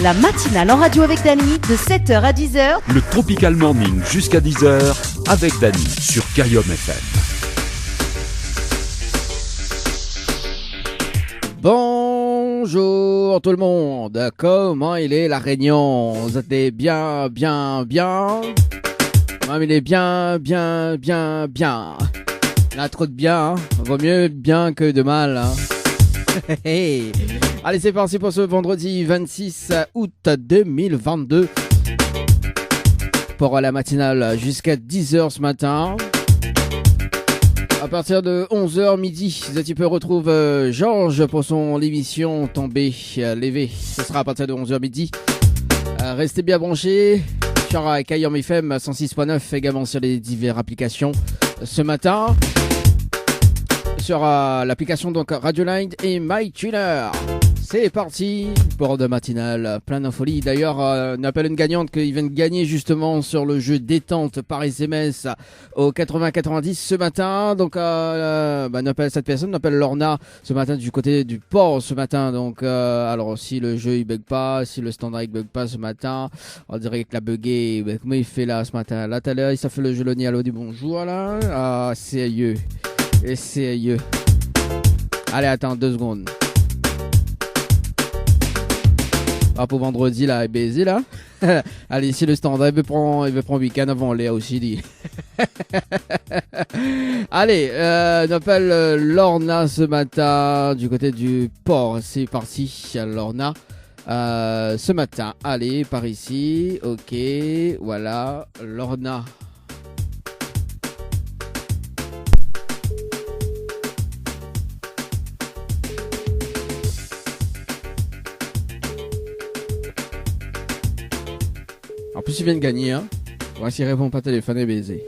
La matinale en radio avec Dany de 7h à 10h. Le Tropical Morning jusqu'à 10h avec Dany sur Kayom FM. Bonjour tout le monde, comment il est la Réunion? Vous êtes bien? Même il est bien. Il y a trop de bien, hein. Vaut mieux bien que de mal, hein. Allez, c'est parti pour ce vendredi 26 août 2022 pour la matinale jusqu'à 10h ce matin. À partir de 11h midi, tu peux retrouver Georges pour son émission Tombé, Lévé. Ce sera à partir de 11h midi. Restez bien branchés sur Kayom FM 106.9, également sur les diverses applications ce matin. Sur l'application donc Radio Line et MyTuner. C'est parti pour de matinale plein d'infolies. D'ailleurs, on appelle une gagnante qui vient de gagner justement sur le jeu détente par SMS au 80-90 ce matin. Donc, on appelle cette personne, on appelle Lorna ce matin du côté du port ce matin. Donc, alors si le jeu il bug pas, si le standard il bug pas ce matin, on dirait que la bugué, comment il fait là ce matin? Là tout à l'heure, il s'est fait le jeu Loni, allô, dit bonjour là. Ah, sérieux. Et sérieux. Allez, attends 2 secondes. Ah, pour vendredi là, baiser là. Allez, ici le standard, il veut prendre week-end avant l'air aussi dit. Allez, on appelle Lorna ce matin du côté du port. C'est parti, Lorna. Ce matin, allez, par ici. Ok, voilà, Lorna. En plus, il vient de gagner, hein. Voici, il répond pas téléphone et baiser.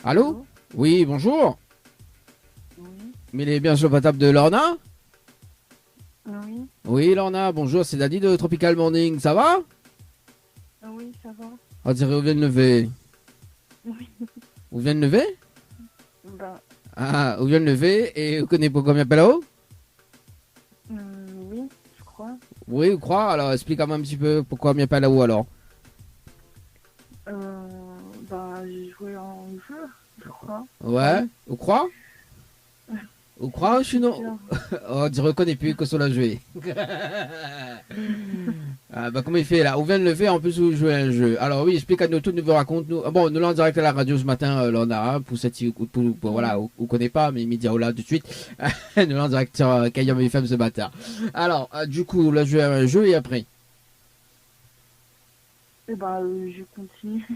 Allô? Oui, bonjour. Oui. Mais il est bien sur la table de Lorna? Oui. Oui, Lorna, bonjour, c'est Dany de Tropical Morning, ça va? Oui, ça va. On dirait, vous venez de lever. Oui. Vous venez de lever? Ben, Ah, vous venez de lever et vous connaissez pourquoi il m'appelle là-haut? oui, je crois. Oui, vous croyez? Alors, explique-moi un petit peu pourquoi il m'appelle là-haut alors. J'ai joué en jeu, je crois. Ouais, vous croyez? Vous croyez? Je suis non. Oh, tu reconnais plus que sur la jouer. Ah, bah, comment il fait là? On vient de le faire, en plus, vous jouez un jeu. Alors, oui, explique à nous tout, nous raconte-nous. Ah, bon, nous l'en direct à la radio ce matin, Lorna, pour cette. Pour, voilà, on connaît pas, mais il dit là tout de suite. Nous l'en direct sur Kayom FM ce matin. Alors, du coup, là, je joue un jeu et après. Et je continue.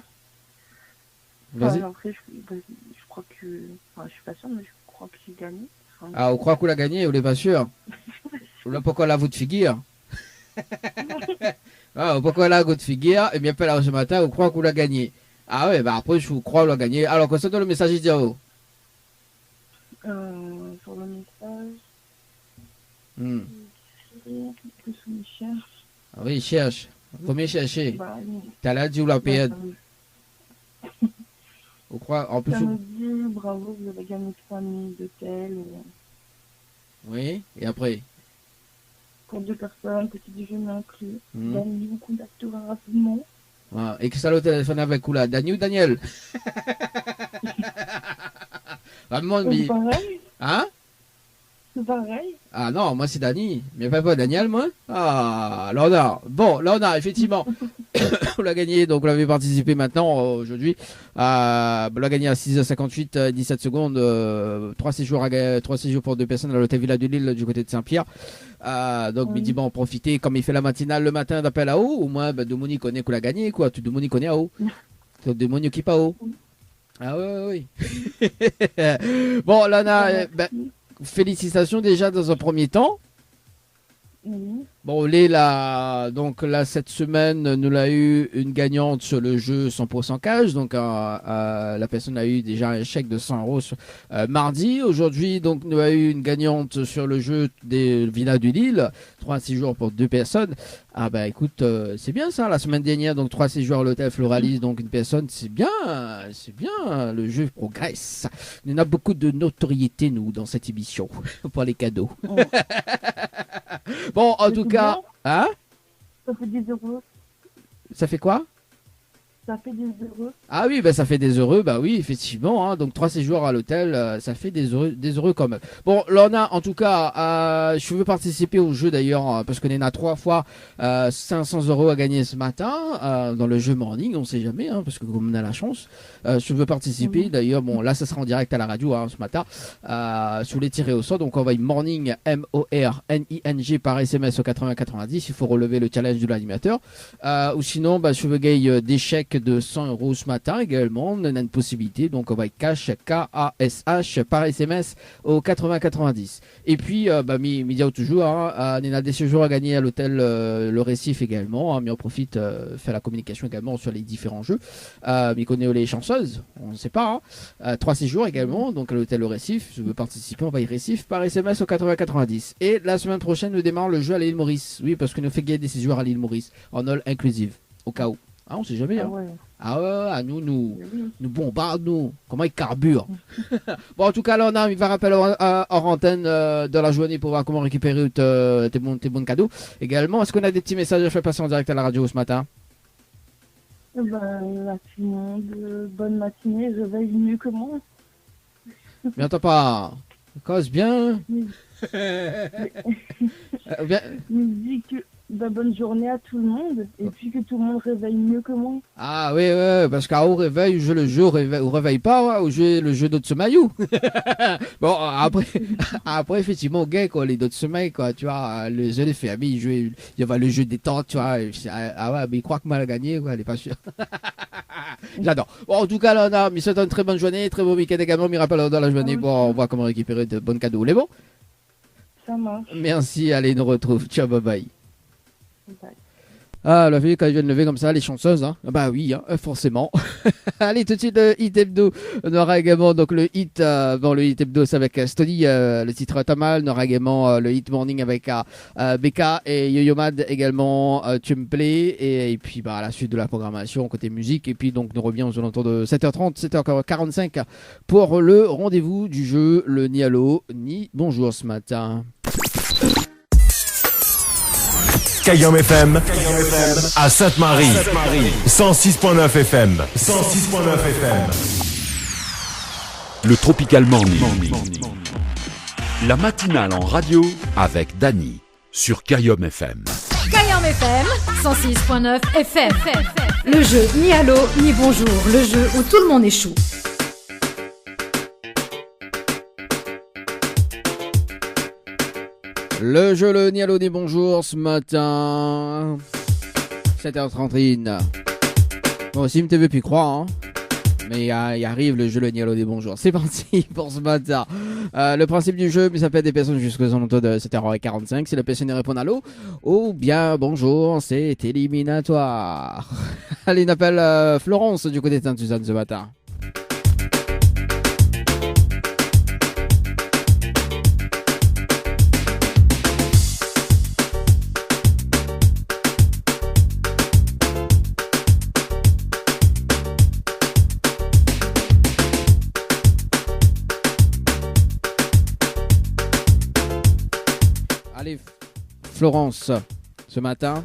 Vas-y. Après, je crois que. Enfin, je suis pas sûre, mais je crois que j'ai gagné. Enfin, Ah, on croit qu'on l'a gagné, on n'est pas sûr. Là, pourquoi la votre figure? Ah, pourquoi la votre figure? Et bien, là, ce matin, on croit qu'on l'a gagné. Ah ouais, bah après, je vous crois qu'on l'a gagné. Alors, quand ça donne le message, il dit oh. sur le message. Que ce me cherche. Ah oui, il cherche. Faut mieux chercher. Oui. T'as là dit où la période. On croit, en plus. Ça me dit bravo, vous avez gagné 3 nuits d'hôtel. Oui, et après. Pour 2 personnes, petit déjeuner inclus. Dany vous contactera rapidement. Ah, et que ça le téléphone avec où là? Dany ou Daniel? Vraiment, mais. C'est pareil. Hein? C'est pareil. Ah non, moi c'est Dany, mais pas Daniel, moi. Ah, Lorna. Bon, Lorna, effectivement, on l'a gagné, donc on l'avait participé maintenant, aujourd'hui. On l'a gagné à 6h58, 17 secondes, 3 séjours pour 2 personnes à l'hôtel Villa de Lille du côté de Saint-Pierre. Donc, midi, bon, profitez, comme il fait la matinale le matin d'appel à haut, au moins, Domoni connaît qu'on l'a gagné, quoi. Tout Domoni connaît à haut. Tout Domoni qui pas haut. Ah oui. Bon, Lorna, félicitations déjà dans un premier temps. Oui. Bon, donc là, cette semaine, nous l'a eu une gagnante sur le jeu 100% cash. Donc, la personne a eu déjà un chèque de 100 euros mardi. Aujourd'hui, donc, nous a eu une gagnante sur le jeu des Villas du Lille. 3 séjours pour 2 personnes. Ah, bah, écoute, c'est bien ça, la semaine dernière. Donc, 3 séjours à l'hôtel Floralis. Donc, une personne, c'est bien. C'est bien. Le jeu progresse. On a beaucoup de notoriété, nous, dans cette émission. Pour les cadeaux. Oh. Bon, en tout C'est cas, bien. hein? Ça fait des euros. Ça fait quoi? Ça fait des euros. Ah oui, bah ça fait des heureux, bah oui, effectivement. Hein, donc 3 séjours à l'hôtel, ça fait des heureux quand même. Bon, là on a en tout cas, je veux participer au jeu d'ailleurs, parce qu'on en a 3 fois 500 euros à gagner ce matin dans le jeu Morning, on sait jamais, hein, parce que comme on a la chance. Je veux participer d'ailleurs, bon là ça sera en direct à la radio ce matin, sur les tirés au sort. Donc on va y Morning, M-O-R-N-I-N-G par SMS au 80-90, il faut relever le challenge de l'animateur. Ou sinon, bah, je veux gagner des chèques de 100 euros ce matin également. On a une possibilité, donc on va y cash K-A-S-H par SMS au 80-90. Et puis, bah, Média toujours, on a des séjours à gagner à l'hôtel Le Récif également. Mais on profite, faire la communication également sur les différents jeux. Mais connaît les chanceuses, on ne sait pas. 3 séjours également, donc à l'hôtel Le Récif. Je veux participer, on va y Récif par SMS au 80-90. Et la semaine prochaine, nous démarre le jeu à l'île Maurice. Oui, parce que nous fait gagner des séjours à l'île Maurice en all inclusive, au cas où. Ah, on sait jamais. Ah Hein. ouais. Ah ouais, nous Oui. bombardent, nous. Comment ils carburent. Bon, en tout cas, là, il va rappeler hors antenne de la journée pour voir comment récupérer tes bons cadeaux. Également, est-ce qu'on a des petits messages à faire passer en direct à la radio ce matin? Ben, là, tout le monde, bonne matinée, réveille mieux que moi. Mais t'as pas. Cause bien. Bien. Il me dit que bonne journée à tout le monde et puis que tout le monde réveille mieux que moi. Ah oui, parce qu'au réveil, je joue le jeu, au réveil pas, ou jouer le jeu d'autres Maillot. Bon, après, effectivement, gay, quoi, les d'autres sommeils, quoi, tu vois, le jeu des familles, il y avait le jeu des temps, tu vois, ah ouais, mais il croit que mal a gagné, quoi, elle est pas sûre. J'adore. Bon, en tout cas, là, on a, mais c'est une très bonne journée, très beau week-end également, me rappelle dans la journée, bon, on voit comment récupérer de bons cadeaux. Les bons? Ça marche. Merci, allez, nous retrouve. Ciao, bye bye. Bye. Ah, la fille, quand elle vient de lever comme ça, les chanceuses, hein. Bah oui, hein, forcément. Allez, tout de suite, le hit hebdo. On aura également, donc, le hit hebdo, c'est avec Stony, le titre Tamal. On aura également le hit morning avec Beka et Yo-Yo Mad également, Tu me plais. Et puis, bah, à la suite de la programmation, côté musique. Et puis, donc, nous revenons aux alentours de 7h30, 7h45 pour le rendez-vous du jeu, le ni allô, ni bonjour ce matin. Cayenne FM à Sainte-Marie 106.9 FM 106.9 FM. Le Tropical Morning. La matinale en radio avec Dany sur Cayenne FM. Cayenne FM 106.9 FM. Le jeu ni allô ni bonjour, le jeu où tout le monde échoue. Le jeu, le ni allô ni bonjour ce matin. 7h30. Bon, aussi, me t'es plus croire, hein. Mais il arrive le jeu, le ni allô ni bonjour. C'est parti pour ce matin. Le principe du jeu, mais ça peut être des personnes jusqu'aux alentours de 7h45. Si la personne répond allô ou bien bonjour, c'est éliminatoire. Allez, on appelle Florence du côté de Sainte-Suzanne ce matin. Allez, Florence, ce matin.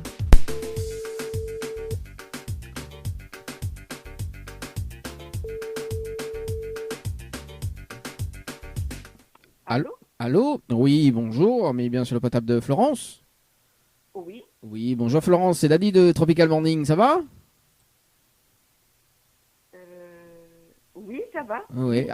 Allô? Allô? Oui, bonjour, mais bien sur le potable de Florence. Oui. Oui, bonjour Florence, c'est Dany de Tropical Morning, ça va? Oui, ça va. Oui.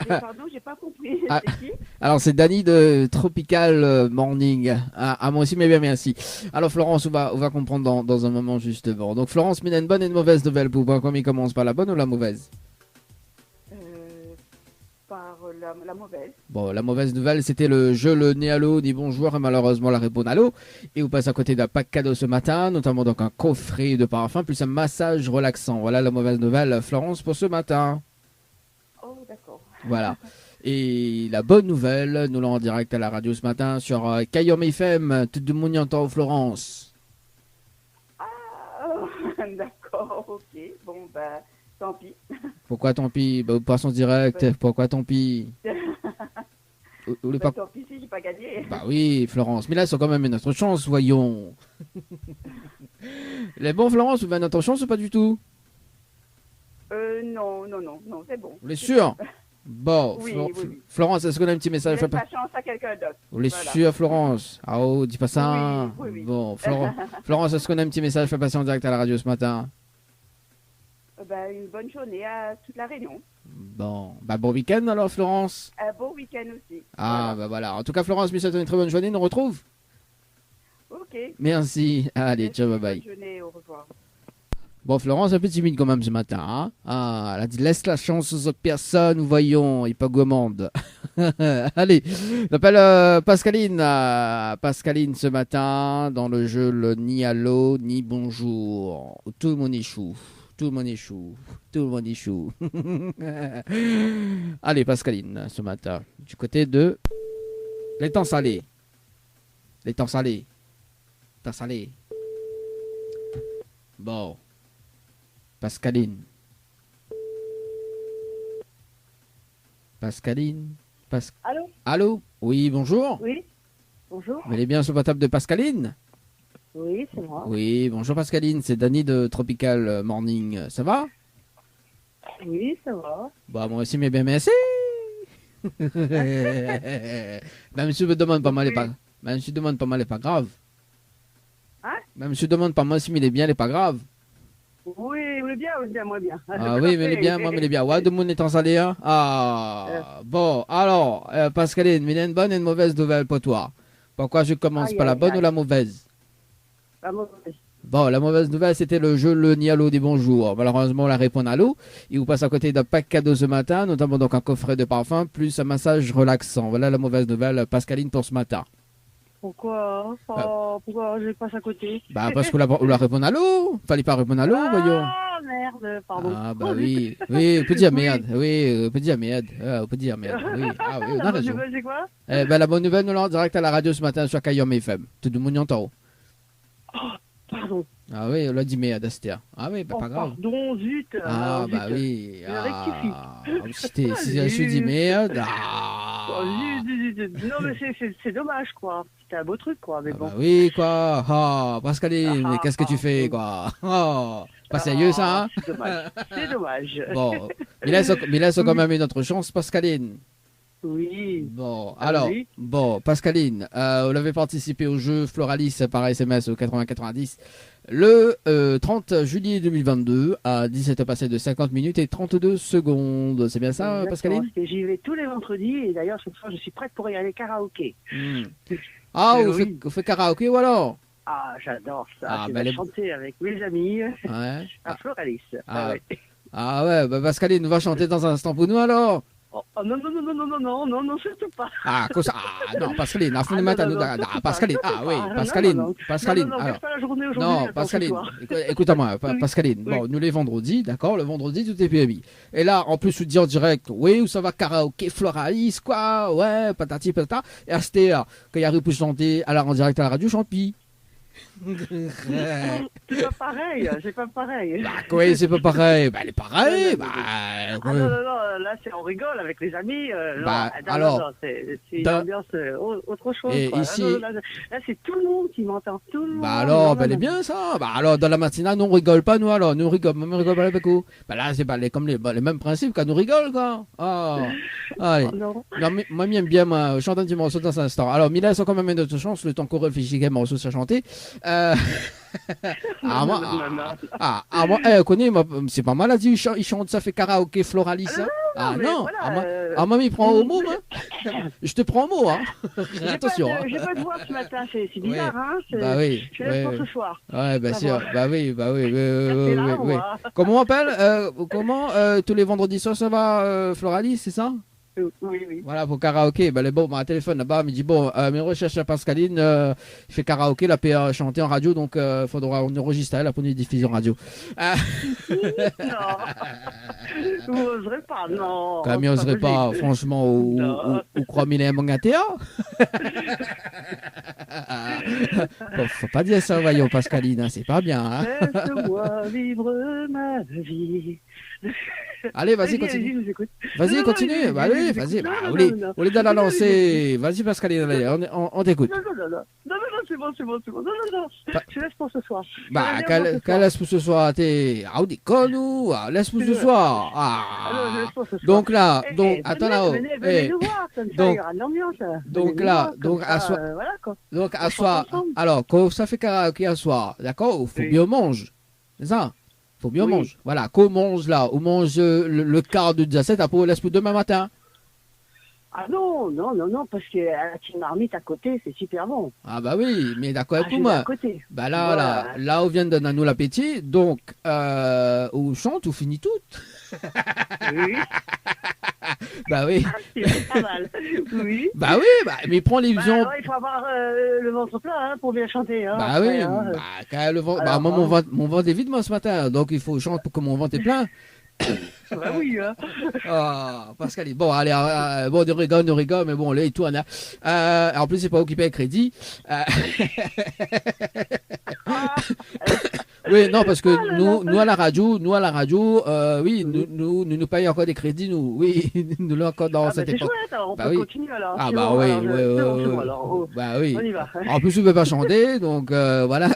Pardon, j'ai pas compris. Ah. C'est qui? Alors c'est Dany de Tropical Morning. Ah, moi aussi, mais bien merci. Alors Florence, on va comprendre dans un moment justement. Donc Florence, mais une bonne et une mauvaise nouvelle pour voir comment il commence, par la bonne ou la mauvaise? Par la la mauvaise. Bon, la mauvaise nouvelle, c'était le jeu le ni allô ni bonjour et malheureusement la réponse allô. Et vous passez à côté d'un pack cadeau ce matin, notamment donc un coffret de parfum plus un massage relaxant. Voilà la mauvaise nouvelle, Florence, pour ce matin. Oh, d'accord. Voilà. Et la bonne nouvelle, nous l'avons en direct à la radio ce matin sur Kayom FM, tout le monde y entend Florence. Ah, d'accord, ok. Bon, ben, tant pis. Pourquoi tant pis? Bah, poisson direct, Ouais. pourquoi tant pis? Vous voulez pas... Tant pis si j'ai pas gagné. Bah oui, Florence, mais là, c'est quand même une autre chance, voyons. Les bons, Florence, vous avez notre chance ou pas du tout? Non, c'est bon. Vous êtes sûr? Bon, Oui, oui. Florence, est-ce qu'on a un petit message? Laisse la chance à quelqu'un d'autre. Vous êtes Voilà. sûr, Florence? Ah oh, dis pas ça. Oui. Bon, Florence, est-ce qu'on a un petit message? Fais passer en direct à la radio ce matin. Ben, une bonne journée à toute la Réunion. Bon, bah bon week-end alors, Florence. Un beau week-end aussi. Ah, bah voilà. En tout cas, Florence, je une très bonne journée. Nous on retrouve. Ok. Merci. Allez, ciao, bye bye. Bonne journée, au revoir. Bon, Florence, un peu timide quand même ce matin. Hein, ah, elle a dit laisse la chance aux autres personnes, voyons, il pas gourmande. Allez, j'appelle Pascaline. Pascaline ce matin dans le jeu le ni allô ni bonjour. Tout le monde échoue. Tout le monde échoue. Tout le monde échoue. Allez, Pascaline, ce matin, du côté de l'étang salé. L'étang salé. L'étang salé. Bon. Pascaline. Pascaline. Allô? Allô? Oui, bonjour. Oui? Bonjour? Vous allez bien sur la table de Pascaline? Oui, c'est moi. Oui, bonjour Pascaline, c'est Dany de Tropical Morning. Ça va? Oui, ça va. Bah, moi aussi, mais bien, merci. Ben, monsieur me demande pas mal, est pas... Ben, monsieur demande pas mal, est pas grave. Hein? Ben, monsieur demande pas mal si il est bien, il est pas grave. Oui, bien, moi bien. Ah oui, mais il est bien, moi, mais il est bien. Ouais, de mon étant salé, hein. Ah, bon, alors, Pascaline, mais il y a une bonne et une mauvaise nouvelle pour toi. Pourquoi je commence Aïe, par la aïe, bonne aïe. ou la mauvaise? La mauvaise. Bon, la mauvaise nouvelle, c'était le jeu le ni allô des bonjours. Malheureusement, la réponse allô. Il vous passe à côté d'un pack cadeau ce matin, notamment donc un coffret de parfum, plus un massage relaxant. Voilà la mauvaise nouvelle, Pascaline, pour ce matin. Pourquoi? Pourquoi je passe à côté? Bah, parce que la réponse allô. Fallait pas répondre allô, voyons. Ah, merde, pardon. Ah, bah oui. Oui, on peut dire merde. Oui, on peut dire merde. On peut dire merde. Oui, ah oui, on a La bonne raison. nouvelle, c'est quoi? Eh ben, la bonne nouvelle, nous l'avons en direct à la radio ce matin sur Kayom FM. Tout le monde y entend. Pardon. Ah oui, on l'a dit merde, Astia. Ah oui, bah, Oh, pas grave. pardon, zut. Ah, Alors, bah zut. oui. Je rectifie. Si je suis dit merde. Ah, Oh, zut. Non, mais c'est dommage, quoi. C'était un beau truc, quoi. Mais Ah bon. bah oui, quoi. Ah, Pascaline, mais qu'est-ce que tu fais, quoi? Oh, pas sérieux, ça, hein? C'est dommage. C'est dommage. Bon, mais laisse quand même une autre chance, Pascaline. Oui. Bon, Ah alors, oui. bon, Pascaline, vous l'avez participé au jeu Floralis par SMS au 8090 le 30 juillet 2022 à 17h passé de 50 minutes et 32 secondes. C'est bien ça, Exactement, Pascaline? parce que j'y vais tous les vendredis et d'ailleurs ce soir je suis prête pour y aller karaoké. Ah, Mais vous, oui. vous faites karaoké ou alors? Ah, j'adore ça. Ah, je bah, vais chanter avec mes amis Ouais. à Floralis. Ah. ouais. Ah ouais, bah Pascaline va chanter dans un instant pour nous alors. Oh, non, surtout pas. Ah, cosa. Ah non, Pascaline, à fond Ah, du non, matin, non, nous- non, ah, surtout Pascaline, pas, ah surtout oui, pas. Pascaline, Non, Pascaline. non, alors. pas la journée aujourd'hui. Non, attends, Pascaline, ce soir. écoute-moi, Oui. Pascaline. Oui. Bon, nous les vendredis, d'accord, le vendredi tout est permis. Et là, en plus, tu dis en direct, oui, où ça va karaoké, Floralis, quoi, ouais, patati patata. Et à cette heure, quand il arrive pour chanter, alors en direct à la radio, champi. C'est pas pareil. Bah, quoi, c'est pas pareil. Bah, elle est pareille. Bah, Ah ouais. non, là c'est on rigole avec les amis. Bah, non, alors, non, c'est une dans- ambiance autre chose. Et quoi. ici- Là, c'est tout le monde qui m'entend, tout le monde. Bah alors, Non, bah, elle est non, bien ça. Bah alors, dans la matinale, nous on rigole pas, nous alors. Nous on rigole, mais on rigole pas avec vous. Bah là, c'est pas comme les mêmes principes quand nous rigole, quoi. Ah, allez. non. Non, mais moi, j'aime bien, moi, je chante un petit morceau dans un instant. Alors, Mila, ça quand même une autre chance, le temps qu'on réfléchit quel morceau ça chanter. Ah, moi, moi, connais, moi, c'est pas mal, a dit, il chante, ça fait karaoké Floralis, hein. Ah mais non, voilà, moi, il prend au mot, hein. Je te prends au mot, hein. Attention, hein. J'ai pas de voix ce matin, c'est bizarre, hein. Bah oui, Je laisse pour oui. ce soir. Ouais, bah Ça sûr, va. bah oui, C'est là, oui. ou pas Comment on appelle, tous les vendredis soirs, ça va, Floralis, c'est ça? Oui. Voilà, pour karaoké. Ben, bon, mon téléphone là-bas, il me dit bon, mes recherches à Pascaline, il fait karaoké, la PA chanter en radio, donc il faudra enregistrer elle pour une diffusion radio. Non. Vous n'oserez pas, non. Quand même, il n'oserait pas, possible. franchement, ou croire-il est un mangatéa. Bon, faut pas dire ça, voyons, Pascaline, hein, c'est pas bien. Hein. Laisse-moi vivre ma vie. Allez, vas-y, Allez-y, continue. je vous écoute. Vas-y, Non, continue. allez-y, Bah, allez, allez-y, vas-y. non, Bah, non, au lieu non. au lieu d'aller la lancer, vas-y, Pascaline, allez, on t'écoute. Non, c'est bon. Non. Pas- Je laisse pour ce soir. Bah, Je laisse pour ce soir. laisse pour ce soir, t'es. Ah, dis, nous, laisse pour ce soir. Alors, je Ah. laisse pour ce soir. Donc là, Eh, donc, eh, attends venez, là-haut. venez nous voir, comme ça, donc- il y aura de l'ambiance. donc Venez nous là, voir, comme donc, ça, à soi- voilà, quoi. Donc, à On soir. chante ensemble. Alors, quand ça fait karaoké à soir, d'accord, il faut Oui. bien manger. C'est ça? Faut bien Oui. manger. Voilà, qu'on mange là, on mange le quart de 17, après on laisse pour demain matin. Ah non, parce que la petite marmite à côté, c'est super bon. Ah bah oui, mais d'accord avec je moi. vais à côté. Bah là, Voilà. là, on vient de donner nous l'appétit, donc, on chante, on finit tout. Oui, Bah oui, c'est pas mal. Oui. bah oui, bah, mais prends Bah, l'illusion. alors, il faut avoir le ventre plein hein, pour bien chanter. Hein, Bah après, oui, hein. bah, quand le ventre, Alors, bah, moi, mon ventre est vide, moi, ce matin, donc il faut chanter pour que mon ventre est plein. Bah oui, hein. Ah, Pascal, bon, allez, bon, de rigole, mais bon, là, il tourne. En plus, c'est pas occupé avec crédit. Oui, non, parce que nous à la radio, oui, nous payons encore des crédits, nous, oui, nous l'avons encore dans Ah, bah, cette c'est époque. chouette, alors on Bah peut oui. continuer alors. Ah C'est bah bon, oui, alors, ouais, c'est bon, ouais, c'est bon, ouais. alors, oh, Bah oui. on y va. En plus, on ne peut pas chanter, donc voilà.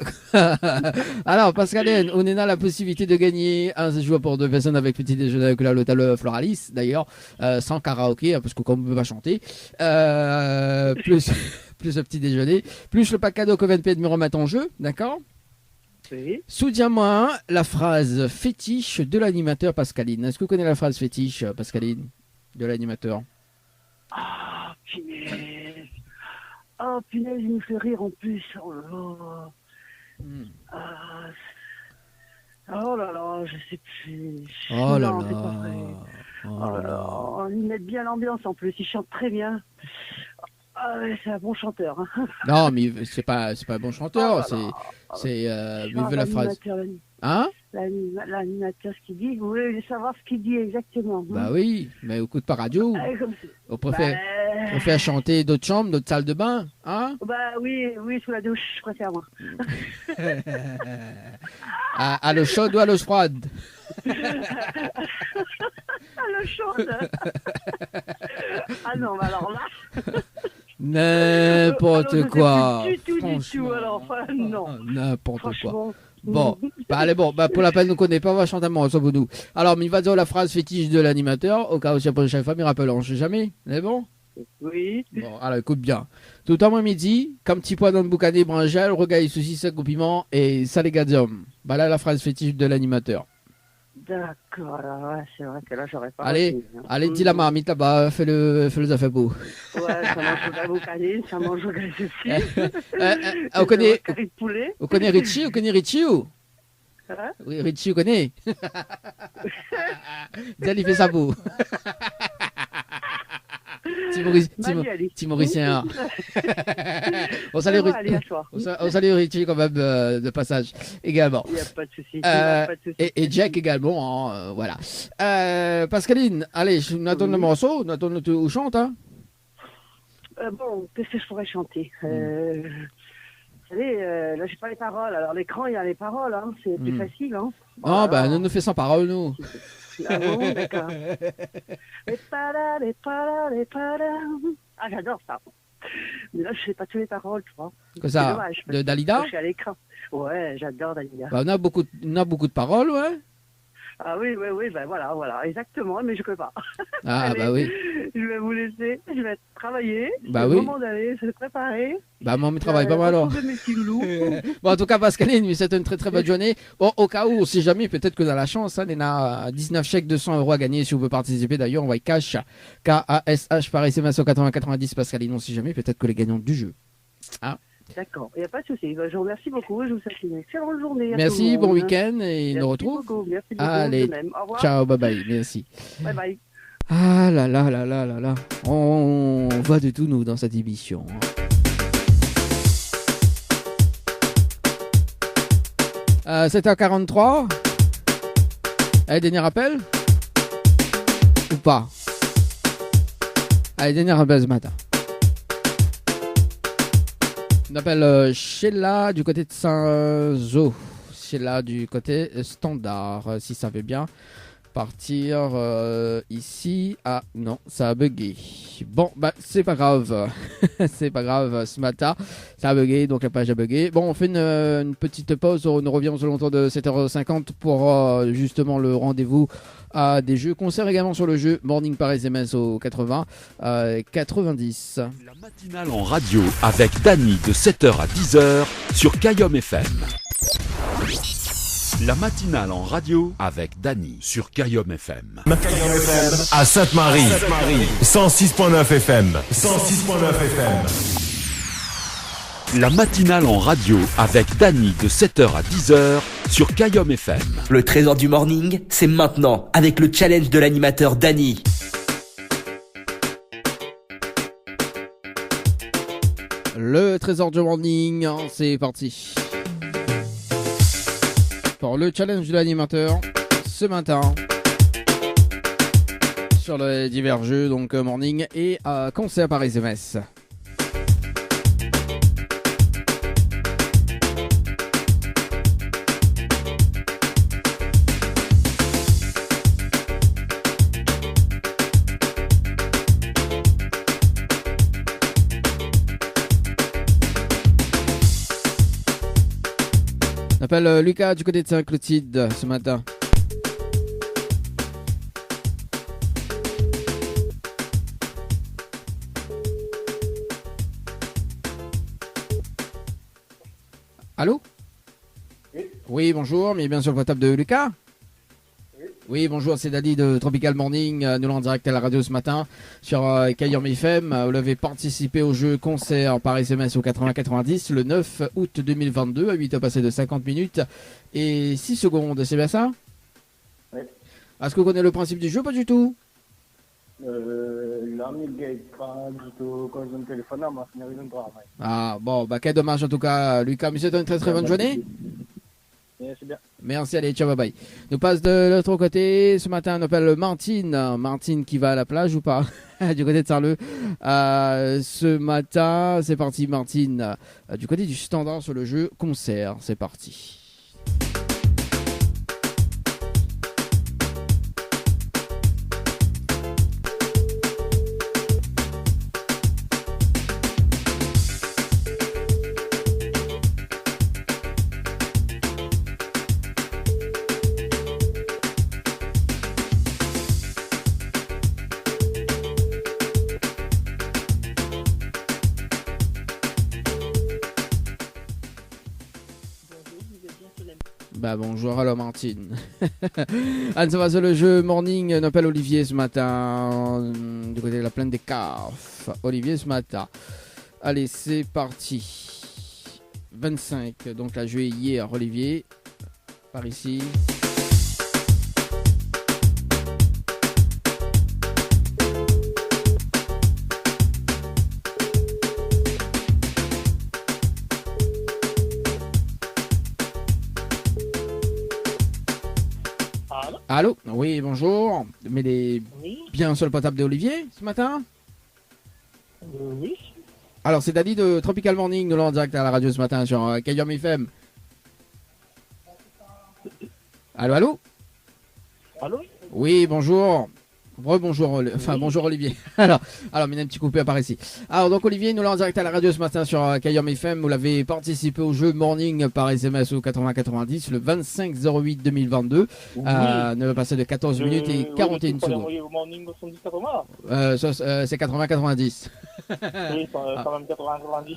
Alors, Pascaline, on est dans la possibilité de gagner un séjour pour 2 personnes avec petit déjeuner avec l'hôtel Floralis, d'ailleurs, sans karaoké, hein, parce que comme on ne peut pas chanter, plus le petit déjeuner, plus le pack cadeau que VNP de me remettre en jeu, d'accord? Oui. Souviens-moi la phrase fétiche de l'animateur Pascaline. Est-ce que vous connaissez la phrase fétiche, Pascaline, de l'animateur? Ah, punaise. Oh, punaise, il nous fait rire en plus. Oh là là. Ah, oh là là, je sais plus. Oh là Non, là. c'est pas vrai. Oh Oh là là là. là. Ils mettent bien l'ambiance en plus, ils chantent très bien. Ah ouais, c'est un bon chanteur. Hein. Non, mais c'est pas un bon chanteur. Oh là là. C'est Ah, mais veut la phrase. Hein? L'animateur, ce qu'il dit, vous voulez savoir ce qu'il dit exactement. hein. Bah oui, mais écoute pas radio. Ah, comme ça. On préfère, Bah, on fait chanter d'autres chambres, d'autres salles de bain, hein? bah oui, sous la douche, je préfère moi. À l'eau chaude ou à l'eau froide? Ah, le chaude. Ah non, mais alors là. N'importe alors, je sais quoi. plus du tout, Franchement. alors, enfin, non. N'importe quoi. Franchement. Bon, bah allez, bon, bah pour la peine, nous connaît pas, on va chanter un morceau pour nous. Alors, mais il va dire la phrase fétiche de l'animateur, au cas où c'est pour chaque femme, il rappelle, on sait jamais, c'est bon? Oui. Bon, alors écoute bien. Tout à midi, comme petit pois dans le boucané brinjal, regaille soucis sec au piment et salégadium. Bah là, la phrase fétiche de l'animateur. D'accord, alors, ouais, c'est vrai que là, j'aurais pas. Allez, retenu, hein. allez, dis la marmite là-bas, fais-le affaires beau. Ouais, ça mange au gaboucané, ça mange au gaz aussi. On connaît, Carré de poulet. on connaît Richie, ou? Hein Oui, Richie, on connaît. Dis, il fait ça beau. Timoricien. On salue, Allez, à soir. on salue Richie quand même de passage également. Il n'y a pas de souci. Pas de souci. Et Jack également, hein, voilà. Pascaline, allez, on attend le morceau, on attend où chante, hein. Bon, qu'est-ce que je pourrais chanter vous savez, là, j'ai pas les paroles. Alors, l'écran, il y a les paroles, hein. C'est plus facile, hein. Non, bah, nous fait sans parole, nous. Ah bon, d'accord. Les palas, les palas, les palas. Ah, j'adore ça. Mais là, je sais pas toutes les paroles, tu vois. Que C'est ça, dommage, parce de que Dalida? je suis à l'écran. Ouais, j'adore Dalida. Bah, on a beaucoup de paroles, ouais. Ah oui, ben voilà, exactement, mais je peux pas. Ah, Allez, bah oui. Je vais vous laisser, je vais travailler. Bah C'est oui. le moment d'aller se préparer. Bah, moi, on travaille pas mal, alors. retrouver mes petits loulous. Bon, en tout cas, Pascaline, c'est une très très bonne journée. Bon, au cas où, si jamais, peut-être que dans la chance, hein, on a 19 chèques de 100 € à gagner si vous pouvez participer. D'ailleurs, on va cash, K-A-S-H par SMS au 80-90, Pascaline, on sait jamais, peut-être que les gagnants du jeu. Ah. D'accord, il n'y a pas de souci. Ben, je vous remercie beaucoup, je vous souhaite une excellente journée. à tout Merci, le bon monde. week-end et Merci nous retrouve. beaucoup, merci beaucoup, Allez, de même. Au revoir. ciao, bye bye, merci. Bye bye. Ah là là là là là là. On voit de tout nous dans cette émission. 7h43. Allez, dernier appel ou pas? Allez, dernier appel ce matin. On appelle Sheila du côté de Saint-Zo. Sheila du côté standard, si ça veut bien partir ici. Ah non, ça a bugué. Bon, bah c'est pas grave. C'est pas grave, ce matin ça a bugué, donc la page a bugué. Bon, on fait une petite pause, on revient aux alentours de 7h50 pour justement le rendez-vous à des jeux concerts également sur le jeu Morning par SMS au 80 90. La matinale en radio avec Dany de 7h à 10h sur Kayom FM. La matinale en radio avec Dany sur Kayom FM. Kayom FM à Sainte-Marie. 106.9 FM. 106.9 FM. La matinale en radio avec Dany de 7h à 10h sur Kayom FM. Le trésor du morning, c'est maintenant avec le challenge de l'animateur Dany. Le trésor du morning, c'est parti. Pour le challenge de l'animateur ce matin sur les divers jeux, donc morning et concert par SMS. On appelle Lucas du côté de Saint-Clotilde ce matin. Allô? Oui, bonjour, mais bien sur le WhatsApp de Lucas. Oui, bonjour, c'est Dany de Tropical Morning, nous l'en direct à la radio ce matin sur Kayom FM. Vous l'avez participé au jeu concert par SMS au 80-90 le 9 août 2022 à 8h passé de 50 minutes et 6 secondes, c'est bien ça? Oui. Est-ce que vous connaissez le principe du jeu? Pas du tout. Là, mais pas du tout quand je me téléphone, à ma finir une travail. Ah, bon, bah quel dommage en tout cas, Lucas, monsieur, une très très bonne journée. C'est bien. Merci, allez, ciao, bye bye. Nous passe de l'autre côté, ce matin on appelle Martine. Martine qui va à la plage ou pas? Du côté de Sarleux. Ce matin, c'est parti Martine. Du côté du standard sur le jeu concert, c'est parti. Bah bonjour, alors Martine. Anne, ça va sur le jeu morning. On appelle Olivier ce matin du côté de la plaine des Carfes. Olivier ce matin. Allez, c'est parti. 25, donc la joué hier Olivier. Par ici. Allô? Oui, bonjour. Mais les bien sur le portable d'Olivier ce matin? Oui. Alors, c'est Dany de Tropical Morning, nous l'en direct à la radio ce matin sur Kayom FM. Allô, allô? Allô? Oui, bonjour. Rebonjour, enfin bonjour Olivier. alors, mais il y a un petit coupé par ici. Alors donc Olivier, nous l'en direct à la radio ce matin sur Kayom FM. Vous l'avez participé au jeu Morning par SMS au 80-90 le 25-08-2022. Oui. Ne passer de 14 minutes et 41 secondes. Au morning au 77 comment c'est 80-90. Oui, quand même 80-90.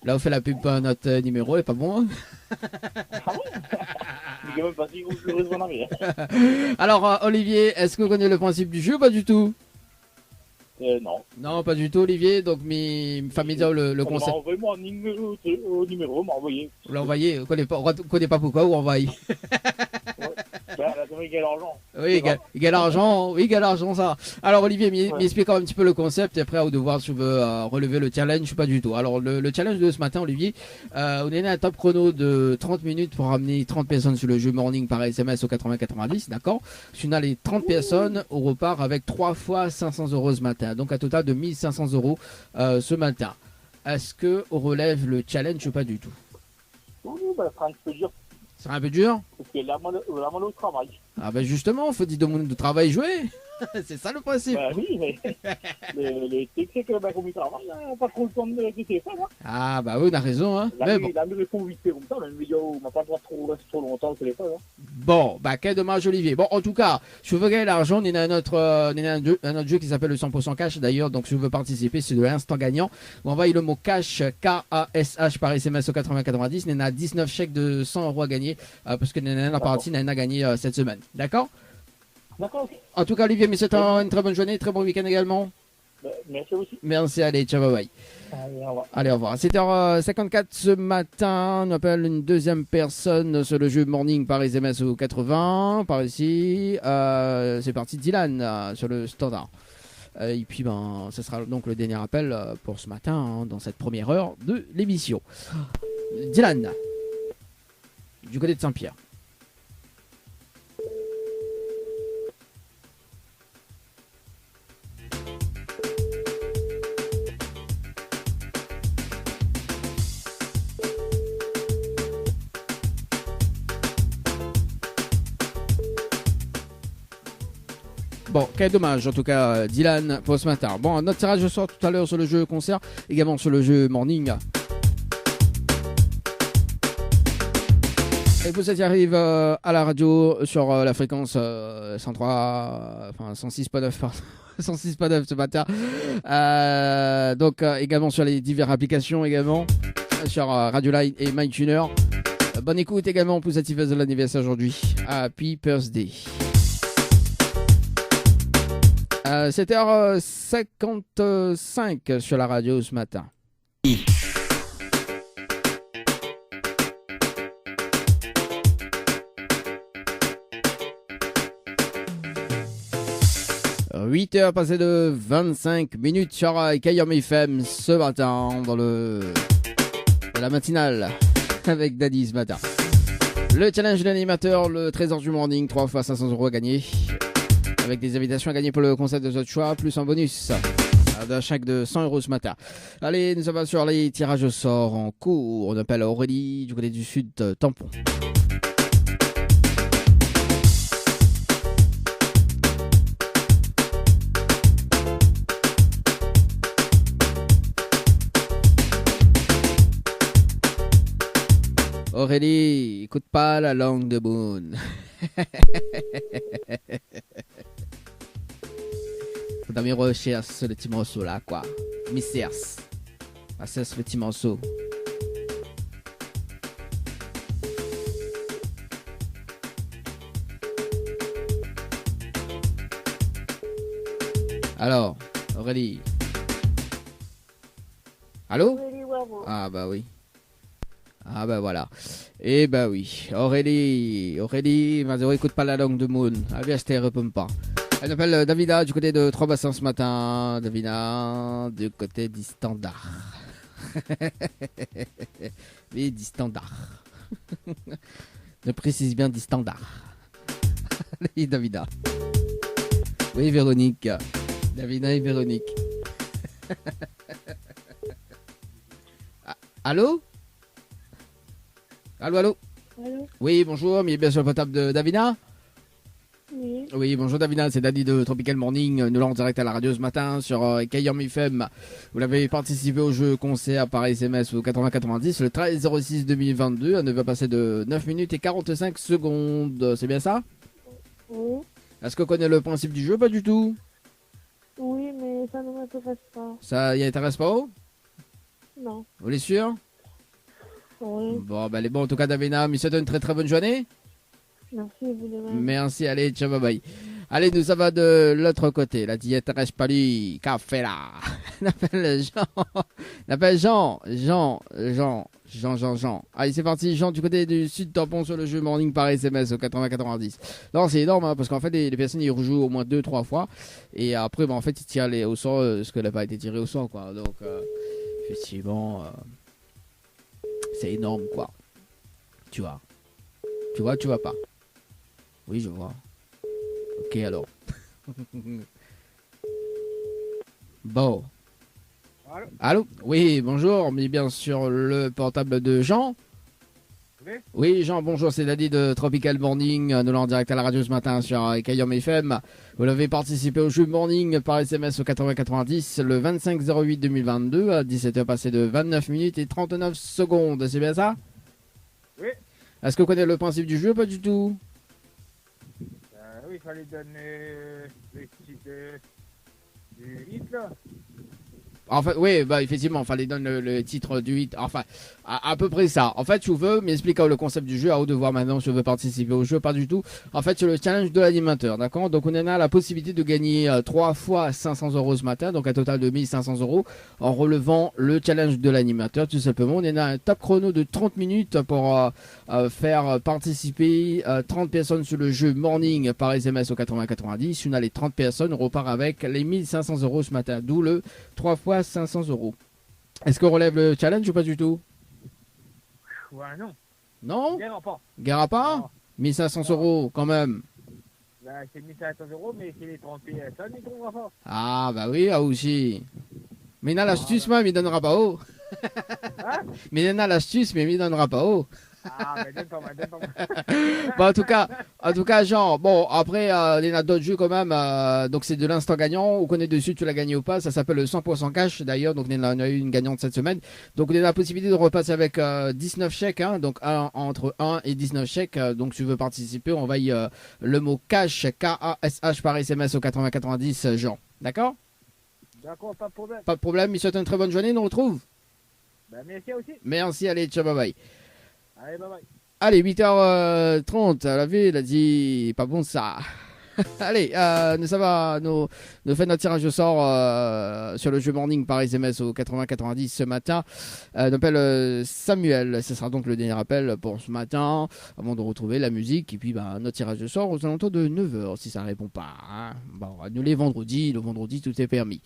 Là, on fait la pub à notre numéro, il est pas bon. Ah oui. Il est même pas si vous en avez. Alors Olivier, est-ce que vous connaissez le principe du jeu? Pas du tout. Non. Non, pas du tout Olivier, donc mes familiers le concept. On m'a envoyé mon au numéro, m'a envoyé. Vous l'envoyez, on ne connaît pas pourquoi, ou envoyé. La semaine égale argent. Oui, égal argent, oui, égal argent, ça. Alors, Olivier, m'explique un petit peu le concept et après, on va devoir, si tu veux, relever le challenge, pas du tout. Alors, le challenge de ce matin, Olivier, on est à un top chrono de 30 minutes pour ramener 30 personnes sur le jeu morning par SMS au 80-90, d'accord? Si on a les 30 personnes, on repart avec 3 fois 500 € ce matin. Donc, un total de 1500 € ce matin. Est-ce qu'on relève le challenge ou pas du tout? Oui, bah, ça sera un peu dur. C'est un peu dur? Parce que la mano au travail. Ah ben justement, faut dire de travail jouer. C'est ça le principe. Bah oui, mais le truc c'est que bah, comme il travaille, on n'a pas trop le temps de téléphone. Hein. Ah bah oui, on a raison. Hein. La nuit répond vite fait comme ça, même vidéo, on n'a pas le droit de rester trop longtemps au téléphone. Hein. Bon, bah quel dommage Olivier. Bon, en tout cas, si vous veux gagner l'argent, on est à un autre jeu qui s'appelle le 100% cash d'ailleurs. Donc si vous voulez participer, c'est de l'instant gagnant. Vous envoyez le mot cash, K-A-S-H par SMS au 80-90. On a 19 chèques de 100 € à gagner parce que la partie n'a gagné cette semaine. D'accord? D'accord, ok. En tout cas, Olivier, mais c'est une très bonne journée, très bon week-end également. Merci aussi. Merci, allez, ciao, bye bye. Allez, au revoir. Allez, au revoir. 7h54 ce matin, on appelle une deuxième personne sur le jeu morning par SMS au 80, par ici. C'est parti, Dylan, sur le standard. Et puis, ce sera donc le dernier appel pour ce matin, hein, dans cette première heure de l'émission. Dylan, du côté de Saint-Pierre. Bon, quel dommage en tout cas Dylan pour ce matin. Bon, notre tirage sort tout à l'heure sur le jeu concert, également sur le jeu morning. Et vous, ça y arrive à la radio sur la fréquence 106.9 106.9 ce matin. Donc également sur les diverses applications également sur Radio Line et MyTuner. Bonne écoute également pour cette fête de l'anniversaire aujourd'hui. Happy Birthday. 7h55 sur la radio ce matin. I. 8h passées de 25 minutes sur Kayom FM ce matin dans la matinale avec Daddy ce matin. Le challenge de l'animateur, le trésor du morning, 3 fois 500 € à gagner. Avec des invitations à gagner pour le concert de votre choix, plus un bonus d'un chèque de 100 € ce matin. Allez, nous sommes sur les tirages au sort en cours. On appelle Aurélie du côté du sud, Tampon. Aurélie, écoute pas la langue de Boone. Dans mes recherches, le petit morceau là, quoi. Mystères. Ah, c'est ce petit morceau. Alors, Aurélie. Allô? Ah, bah oui. Ah bah voilà. Et bah oui. Aurélie, vas-y, écoute pas la langue de Moon. Ah bien, je te réponds pas. Elle s'appelle Davina du côté de Trois-Bassins ce matin. Davina du côté du standard. Oui, du standard. Je précise bien du standard. Allez, Davina. Oui, Véronique. Davina et Véronique. Allô? Allô? Allô? Oui, bonjour, mais bien sur le portable de Davina? Oui. Oui, bonjour Davina, c'est Daddy de Tropical Morning. Nous l'avons en direct à la radio ce matin sur Kayom FM. Vous l'avez participé au jeu concert par SMS au 80-90 le 13-06-2022. On devait passer de 9 minutes et 45 secondes. C'est bien ça? Oui. Est-ce qu'on connaît le principe du jeu? Pas du tout. Oui, mais ça ne m'intéresse pas. Ça y intéresse pas? Non. Vous êtes sûr? Oui. Bon, ben, en tout cas, Davina, mais c'est une très très bonne journée. Merci, vous de même. Merci, allez, ciao, bye bye. Allez, nous ça va de l'autre côté. La diète reste pas lui. Café là. On appelle Jean. Jean. Allez, c'est parti. Jean, du côté du sud, tampon sur le jeu Morning par SMS au 80-90. Non, c'est énorme, hein, parce qu'en fait, les personnes, ils rejouent au moins 2-3 fois. Et après, en fait, ils tirent au sort ce que n'a pas été tiré au sort, quoi. Donc, effectivement, c'est énorme, quoi. Tu vois, tu vois pas. Oui, je vois. Ok, alors. Bon. Allô? Oui, bonjour, mais bien sûr le portable de Jean. Oui, Jean, bonjour, c'est Daddy de Tropical Morning, nous l'en direct à la radio ce matin sur Kayom FM. Vous l'avez participé au jeu Morning par SMS au 80-90 le 25-08-2022 à 17h passé de 29 minutes et 39 secondes, c'est bien ça? Oui. Est-ce que vous connaissez le principe du jeu? Pas du tout. Oui, il fallait donner le titre du hit là. Enfin, oui, bah effectivement, il fallait donner le titre du hit. Enfin, à peu près ça. En fait, tu veux m'expliquer le concept du jeu, à haut de voir maintenant si tu veux participer au jeu, pas du tout. En fait, c'est le challenge de l'animateur, d'accord? Donc, on a la possibilité de gagner 3 fois 500 € ce matin, donc un total de 1500 € en relevant le challenge de l'animateur, tout simplement. On a un top chrono de 30 minutes pour faire participer 30 personnes sur le jeu Morning par SMS au 80-90. On a les 30 personnes, on repart avec les 1500 € ce matin, d'où le 3 fois 500 €. Est-ce qu'on relève le challenge ou pas du tout? Ouais, non. Non? Guerre Guerre pas? 1500 € quand même. Bah, c'est 1500 €, mais c'est les 30 personnes, ils trouvent pas. Ah, bah oui, ah aussi. Mais il a l'astuce, moi, mais il donnera pas haut. Hein? Mais il a l'astuce, mais il donnera pas haut. Ah, mais donne pas moi. Bon, en tout cas, Jean, bon, après, il y en a d'autres jeux quand même, donc c'est de l'instant gagnant, on connaît dessus, tu l'as gagné ou pas, ça s'appelle le 100% cash d'ailleurs, donc on a eu une gagnante cette semaine, donc on a la possibilité de repasser avec 19 chèques, hein, donc entre 1 et 19 chèques, donc si tu veux participer, on envoie le mot cash, K-A-S-H par SMS au 80-90, Jean, d'accord? D'accord, pas de problème. Pas de problème, il souhaite une très bonne journée, nous on retrouve. Bah, merci aussi. Merci, allez, ciao, bye bye. Allez, bye bye. Allez, 8h30, la vie, il a dit, pas bon ça. Allez, ça va, nous fait notre tirage au sort sur le jeu Morning par SMS au 80-90 ce matin. On appelle Samuel, ce sera donc le dernier appel pour ce matin, avant de retrouver la musique. Et puis, notre tirage au sort aux alentours de 9h, si ça répond pas. Hein. Bon, nous les vendredis, le vendredi, tout est permis.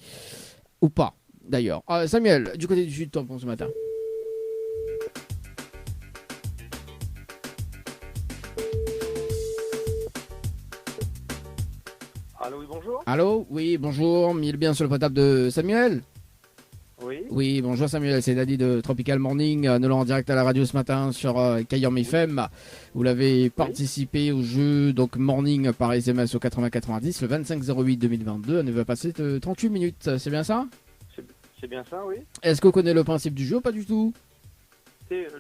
Ou pas, d'ailleurs. Samuel, du côté du sud, toi, pour ce matin. Allô, oui, bonjour. Allô, oui, bonjour, mille bien sur le portable de Samuel. Oui. Oui, bonjour Samuel, c'est Daddy de Tropical Morning, nous l'avons en direct à la radio ce matin sur Kayom FM. Vous l'avez participé au jeu donc Morning par SMS au 80-90 le 25-08-2022. On va passer de 38 minutes, c'est bien ça? C'est bien ça, oui. Est-ce que vous connaissez le principe du jeu ou pas du tout?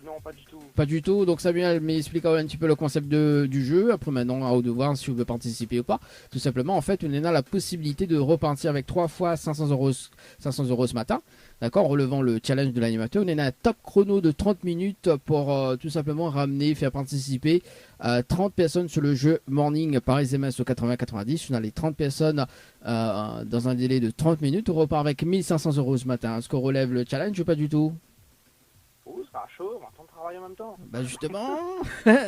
Non, pas du tout. Pas du tout, donc Samuel m'explique un petit peu le concept du jeu. Après maintenant, à haut de voir si vous voulez participer ou pas. Tout simplement, en fait, on a la possibilité de repartir avec 3 fois 500 € ce matin. D'accord, en relevant le challenge de l'animateur. On a un top chrono de 30 minutes pour tout simplement ramener, faire participer 30 personnes sur le jeu Morning par SMS au 80-90. On a les 30 personnes dans un délai de 30 minutes. On repart avec 1500 € ce matin. Est-ce qu'on relève le challenge ou pas du tout? Oh, ça va chaud, on va attendre de travailler en même temps. Bah justement,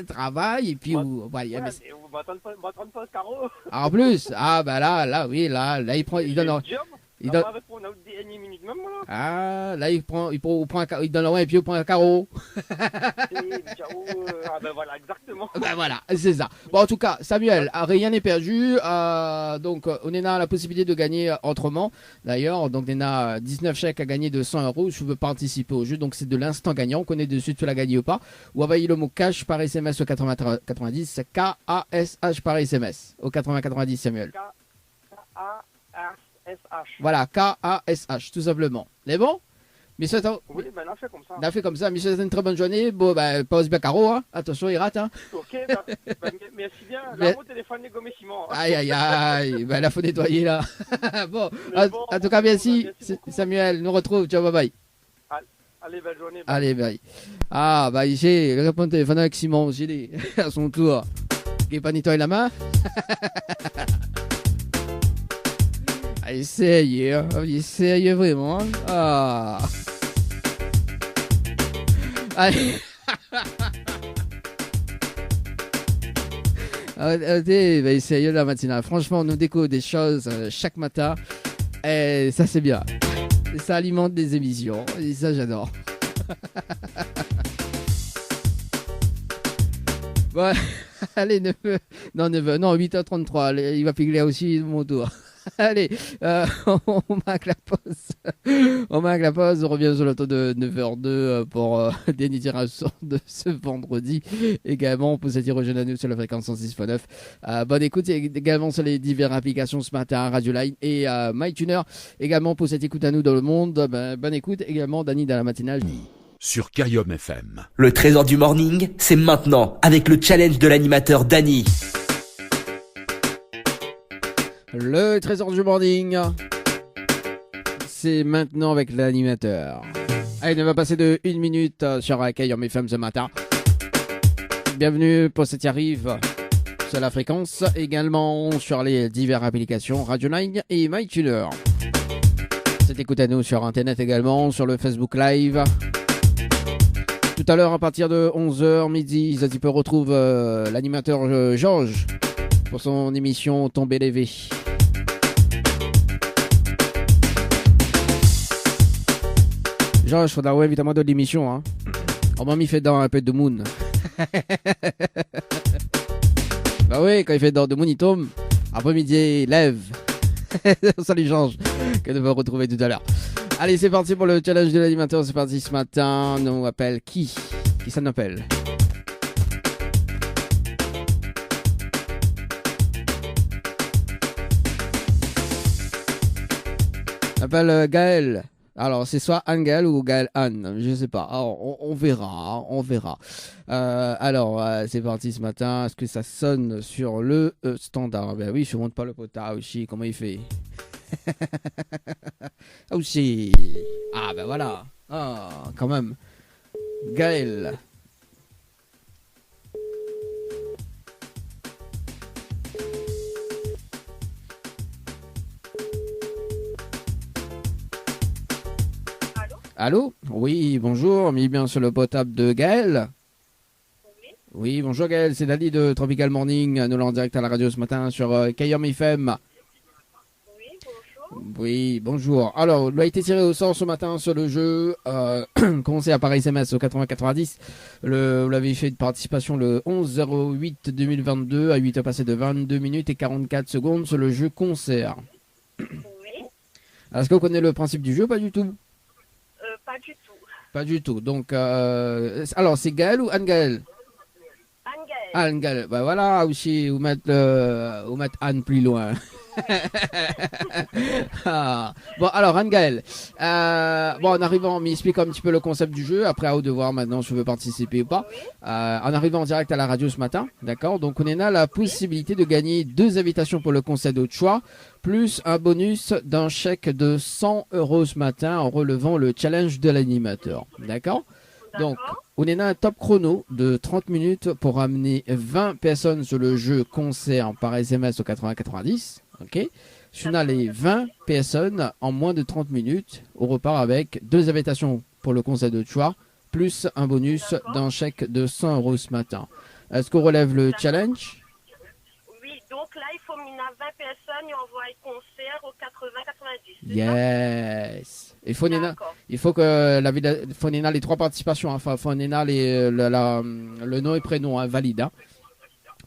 travail et puis on va attendre pas au carreau. En plus, ah bah là oui, là il prend, il donne. Il donne. Pour une dernière minute même, là. Ah là il prend il donne ouais et puis il prend un carreau. Ah ben voilà, exactement. Ben voilà, c'est ça. Bon en tout cas, Samuel, rien n'est perdu. Donc on a la possibilité de gagner autrement. D'ailleurs, donc on a 19 chèques à gagner de 100 € si vous voulez participer au jeu. Donc c'est de l'instant gagnant. On connaît dessus tu l'as gagné ou pas. Ou envoyez le mot cash par SMS au 80-90. K-A-S-H par SMS au 80-90 Samuel. K-A-S-H. Voilà, K-A-S-H, tout simplement. C'est bon? Mais c'est oui, ben on a fait comme ça. On a fait comme ça, mais c'est une très bonne journée. Bon, ben, pose bien carreau, hein. Attention, il rate, hein. Ok, merci bien. Là, mon téléphone est gommé ciment. Aïe, ben, là, faut nettoyer, là. Bon, en tout cas, merci, Samuel. Nous retrouve. Ciao, bye bye. Allez, belle journée. Allez, bye. Ah, bah, j'ai répondu au téléphone avec Simon, j'ai dit, à son tour. Qui n'est pas nettoyé la main. Essayez, hein. Essayez vraiment. Hein. Ah. Allez. Allez, bah, essayez la matinale. Franchement, on nous découvre des choses chaque matin. Et ça, c'est bien. Et ça alimente des émissions. Et ça, j'adore. Ouais. Allez, 8h33. Allez, il va piquer aussi mon tour. Allez, on marque la pause. On marque la pause. On revient sur le taux de 9h02 pour des itérations de ce vendredi. Également, on peut s'interroger à nous sur la fréquence 106.9. Bonne écoute également sur les diverses applications ce matin, Radio Line et MyTuner. Également, pour cette écoute à nous dans le monde. Bonne écoute également, Dany dans la matinale. Sur Kayom FM. Le trésor du morning, c'est maintenant avec le challenge de l'animateur Dany. Le trésor du morning, c'est maintenant avec l'animateur. Allez, on va passer de 1 minute sur Kayom FM ce matin. Bienvenue pour ceux qui arrivent sur la fréquence, également sur les diverses applications Radio Line et MyTuner. C'est écoute à nous sur Internet également, sur le Facebook Live. Tout à l'heure, à partir de 11h midi, tu peux retrouver l'animateur Georges pour son émission Tomber l'évé. Georges, faudra ouais, évidemment de l'émission. Hein. On m'a mis fait dans un peu de moon. Bah oui, quand il fait dans de moon, il tombe. Après-midi, lève. Salut Georges, que nous allons retrouver tout à l'heure. Allez, c'est parti pour le challenge de l'animateur. C'est parti ce matin. On appelle qui ça nous appelle? On appelle Gaël. Alors, c'est soit Anne-Gaël ou Gaël-Anne. Je sais pas. Alors, on verra. On verra. Alors, c'est parti ce matin. Est-ce que ça sonne sur le standard? Ben oui, je ne monte pas le quota aussi. Comment il fait? Aussi. Ah, ben voilà. Ah, quand même. Gaël. Allô? Oui, bonjour, mis bien sur le potable de Gaël. Oui, bonjour Gaël, c'est Dany de Tropical Morning, nous l'en direct à la radio ce matin sur Kayom FM. Oui, bonjour. Alors, il a été tiré au sort ce matin sur le jeu, conseil par SMS au 80-90. Vous l'avez fait de participation le 11-08-2022 à 8h passées de 22 minutes et 44 secondes sur le jeu concert. Oui. Est-ce que vous connaissez le principe du jeu? Pas du tout. Pas du tout. Pas du tout. Donc, alors, c'est Gaël ou Anne-Gaël? Anne-Gaël. Anne-Gaël. Bah voilà, aussi, vous mettez Anne plus loin. Ah. Bon, alors, Anne-Gaël. Bon, en arrivant, on m'explique un petit peu le concept du jeu. Après, à vous de voir maintenant si je veux participer ou pas. Oui. En arrivant en direct à la radio ce matin, d'accord? Donc, on a la possibilité de gagner 2 invitations pour le concert de choix, plus un bonus d'un chèque de 100 € ce matin en relevant le challenge de l'animateur. D'accord? Donc, on est dans un top chrono de 30 minutes pour amener 20 personnes sur le jeu concert par SMS au 80-90. Ok? Si on a les 20 personnes en moins de 30 minutes, on repart avec 2 invitations pour le concert de choix, plus un bonus d'un chèque de 100 € ce matin. Est-ce qu'on relève le challenge? Donc là, il faut mener 20 personnes et envoyer concert au 80-90. Yes. Il faut que faut les 3 participations. Enfin, faut le nom et prénom valide. Hein.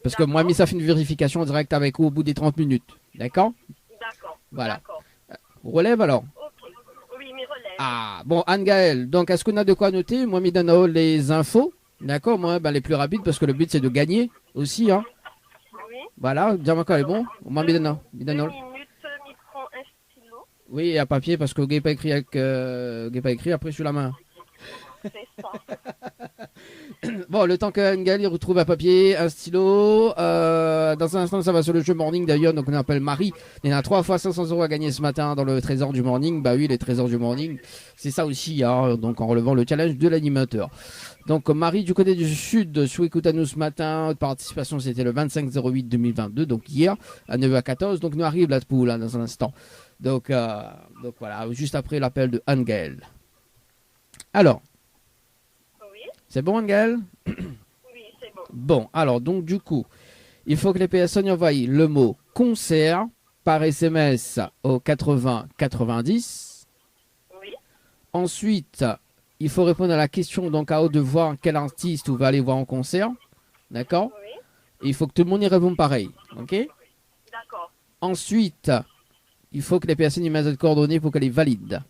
Parce que moi, ça fait une vérification directe avec vous au bout des 30 minutes. D'accord? D'accord. Voilà. D'accord. Relève alors? Ok. Oui, mais relève. Ah, bon, Anne-Gaël. Donc, est-ce qu'on a de quoi noter? Moi, je donne les infos. D'accord? Moi, les plus rapides parce que le but, c'est de gagner aussi. Hein. Voilà, dis-moi quand est bon. On m'a mis 2 minutes, il prend un stylo. Oui, à papier parce que j'ai pas écrit après sur la main. C'est ça. Bon, le temps que Ngaël retrouve un papier, un stylo. Dans un instant, ça va sur le jeu morning d'ailleurs. Donc on appelle Marie. Il y en a 3 fois 500 € à gagner ce matin dans le trésor du morning. Bah oui, les trésors du morning, c'est ça aussi. Hein, donc en relevant le challenge de l'animateur. Donc Marie du côté du sud, sous écoute à nous ce matin, participation c'était le 25-08-2022, donc hier à 9h14, donc nous arrive la poule là, dans un instant. Donc voilà, juste après l'appel de Angel. Alors, Oui, c'est bon Angel? oui, c'est bon. Bon, alors donc du coup, il faut que les personnes envoient le mot concert par SMS au 80 90. Oui, Ensuite, il faut répondre à la question donc à haut de voir quel artiste vous va aller voir en concert. D'accord? oui, Et il faut que tout le monde y réponde pareil. Ok? d'accord, Ensuite, il faut que les personnes y mettent des coordonnées pour qu'elles les valident.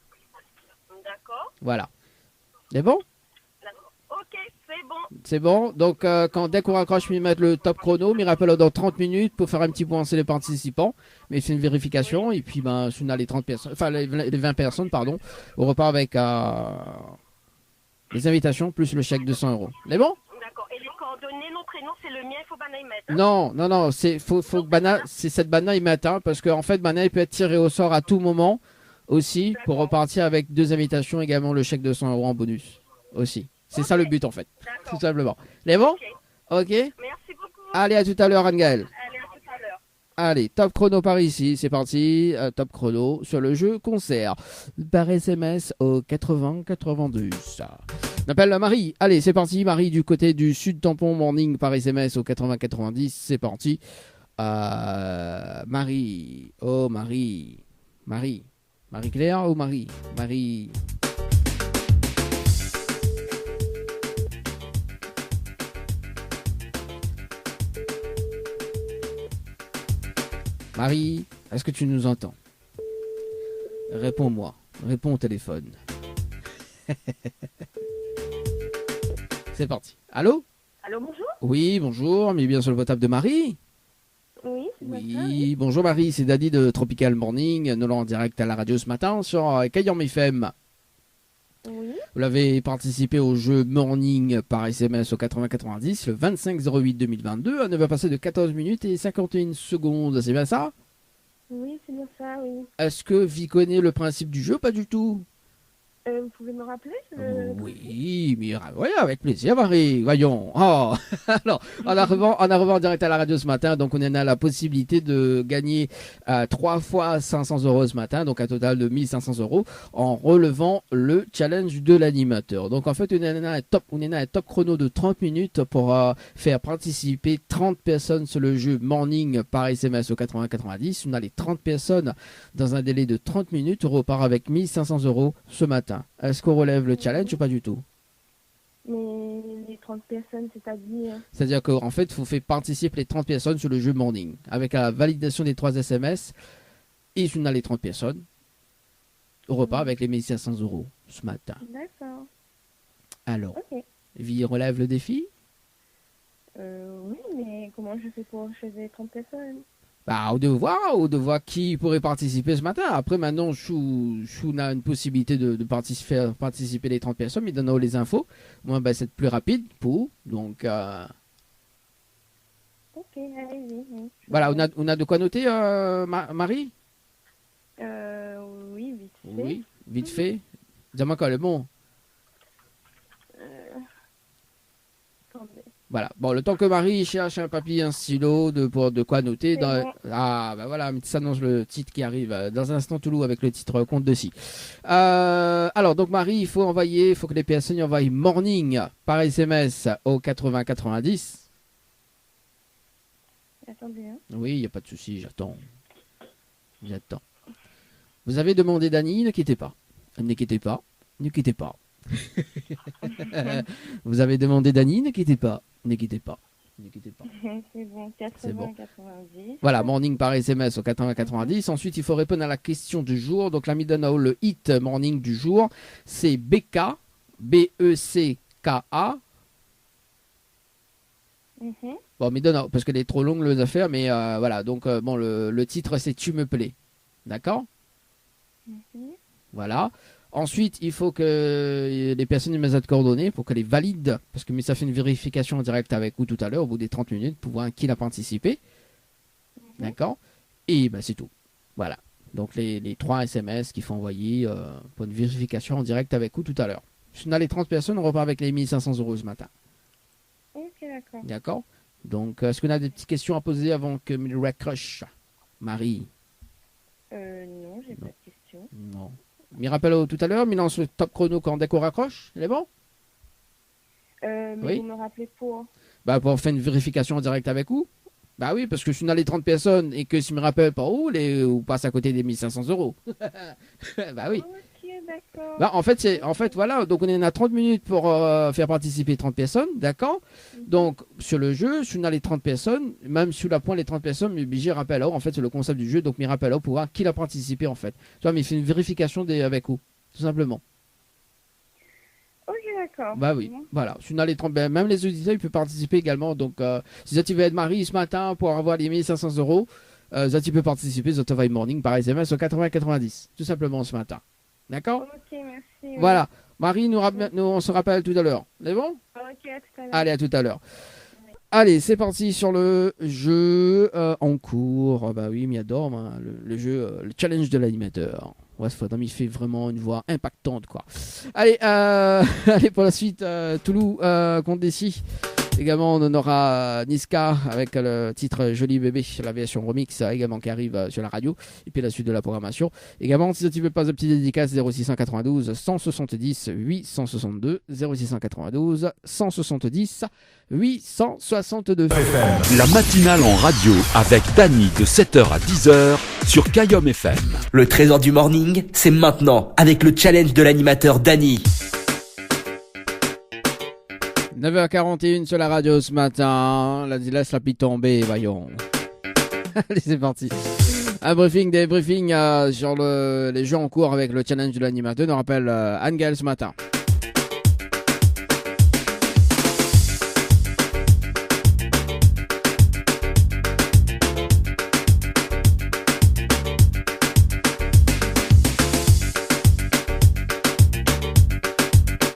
d'accord, Voilà. C'est bon? d'accord. Ok, c'est bon. C'est bon. Donc, dès qu'on raccroche, il mettre le top chrono, il rappelle dans 30 minutes pour faire un petit point sur les participants. Mais c'est une vérification. Et puis, ben, si on a les 30 personnes, enfin, les 20 personnes, pardon, on repart avec les invitations plus le chèque de 100 euros. C'est bon? D'accord. Et les coordonnées, nom, prénom, c'est le mien, il faut pas y mettre. Hein? Non, faut que Bana, c'est cette Bana, il mette, hein, parce qu'en fait, Bana, il peut être tiré au sort à tout moment aussi pour repartir avec 2 invitations, également le chèque de 100 euros en bonus aussi. C'est ça le but en fait, tout simplement. C'est bon? Ok. Merci beaucoup. Allez, à tout à l'heure, Anne-Gaëlle. Allez, à tout à l'heure. Allez, top chrono par ici, c'est parti. Top chrono sur le jeu concert par SMS au 80 92. On appelle Marie. Allez, c'est parti, Marie du côté du Sud Tampon Morning par SMS au 80 90. C'est parti. Marie. Oh, Marie. Marie-Claire ou Marie? Marie. Marie, est-ce que tu nous entends? Réponds-moi. Réponds au téléphone. C'est parti. Allô? Allô, bonjour? Oui, bonjour. Mais bien sur le portable de Marie? Oui, c'est Oui, bonjour Marie. C'est Daddy de Tropical Morning. Nous l'avons en direct à la radio ce matin sur Cayenne FM. Oui. Vous l'avez participé au jeu Morning par SMS au 8090 le 25/08/2022. On va passer de 14 minutes et 51 secondes. C'est bien ça? Oui, c'est bien ça, oui. Est-ce que vous connaissez le principe du jeu? Pas du tout. Vous pouvez me rappeler Oui, mais ouais, avec plaisir, Marie. Voyons. Oh. Alors, on arrivant en direct à la radio ce matin, donc on a la possibilité de gagner 3 fois 500 euros ce matin, donc un total de 1500 euros, en relevant le challenge de l'animateur. Donc en fait, on a un top chrono de 30 minutes pour faire participer 30 personnes sur le jeu Morning par SMS au 80-90. On a les 30 personnes dans un délai de 30 minutes. On repart avec 1500 euros ce matin. Est-ce qu'on relève le challenge ou pas du tout? Mais les 30 personnes, c'est-à-dire... C'est-à-dire qu'en fait, il faut faire participer les 30 personnes sur le jeu Morning. Avec la validation des 3 SMS, et si on a les 30 personnes, on repart avec les 1500 euros ce matin. D'accord. Alors, Ok. Vie relève le défi? Oui, mais comment je fais pour choisir les 30 personnes? Bah, au devoir qui pourrait participer ce matin. Après, maintenant, Chou a une possibilité de participer les 30 personnes, mais donne les infos. Moi, bah, c'est plus rapide pour. Donc, Ok, allez-y. Oui. voilà, on a de quoi noter, Marie? Oui, vite fait. Oui, vite fait. Dis-moi quand le bon. Attendez. Voilà. Bon, le temps que Marie cherche un papier, un stylo, pour de quoi noter. Bon. Ah, bah voilà, ça annonce le titre qui arrive dans un instant Toulouse avec le titre compte dessus. Alors, donc Marie, il faut que les personnes envoient Morning par SMS au 80-90. Attendez, hein. Oui, il n'y a pas de souci, j'attends. Vous avez demandé Dany, ne quittez pas. Ne quittez pas. Vous avez demandé Dany, ne quittez pas. C'est bon, 80, 90. Voilà, Morning par SMS au 80-90. Ensuite, il faut répondre à la question du jour. Donc, la Middenau, le hit Morning du jour, c'est BK, B-E-C-K-A. Bon, Middenau, parce qu'elle est trop longue, les affaires, mais voilà. Donc, bon, le titre, c'est Tu me plais. D'accord? Voilà. Ensuite, il faut que les personnes mettent de coordonnées pour qu'elles les valident, parce que mais ça fait une vérification en direct avec vous tout à l'heure, au bout des 30 minutes, pour voir qui a participé. D'accord? Et ben, c'est tout. Voilà. Donc, les 3 SMS qu'il faut envoyer pour une vérification en direct avec vous tout à l'heure. Si on a les 30 personnes, on repart avec les 1500 euros ce matin. Ok, d'accord. D'accord? Donc, est-ce qu'on a des petites questions à poser avant que me raccroche, Marie? Non, j'ai pas de question. Non. Mirapello tout à l'heure, mais lance le top chrono quand Deco raccroche. Il est bon? Mais Oui. vous me rappelez pour? Bah, pour faire une vérification en direct avec vous. Bah oui, parce que je suis dans les 30 personnes et que si je me rappelle pas où, ou passe à côté des 1500 €. Bah oui. Ok, d'accord. Bah, en fait, voilà, donc on est à 30 minutes pour faire participer 30 personnes, d'accord? Donc, sur le jeu, je suis dans les 30 personnes, même sous la pointe, les 30 personnes, mais obligé rappel en fait, c'est le concept du jeu, donc mi rappel pour voir qui a participé, en fait. Tu vois, mais il fait une vérification avec vous, tout simplement. Ok, d'accord. Bah oui, voilà. Je suis dans les 30, même les auditeurs, ils peuvent participer également. Donc, si vous veux être Marie ce matin pour avoir les 1500 €, vous pouvez participer sur Vibe Morning par SMS au 80-90, tout simplement ce matin. D'accord? Ok, merci. Voilà. Marie, nous, on se rappelle tout à l'heure. C'est bon? Ok, à tout à l'heure. Allez, à tout à l'heure. Allez, c'est parti sur le jeu en cours. Bah oui, Miador, hein, le jeu, le challenge de l'animateur. Ouais, il fait vraiment une voix impactante, quoi. Allez, allez pour la suite, Toulouse contre Dessy. Également, on aura Niska avec le titre Joli Bébé, la version remix également qui arrive sur la radio. Et puis la suite de la programmation. Également, si tu veux pas de petite dédicace, 0692 170 862 0692 170 862. La matinale en radio avec Dany de 7h à 10h sur Kayom FM. Le trésor du morning, c'est maintenant avec le challenge de l'animateur Dany. 9h41 sur la radio ce matin. Laisse la pluie tomber, voyons. Allez, c'est parti. Un briefing, des briefings sur les jeux en cours avec le challenge de l'animateur. On rappelle Angel ce matin.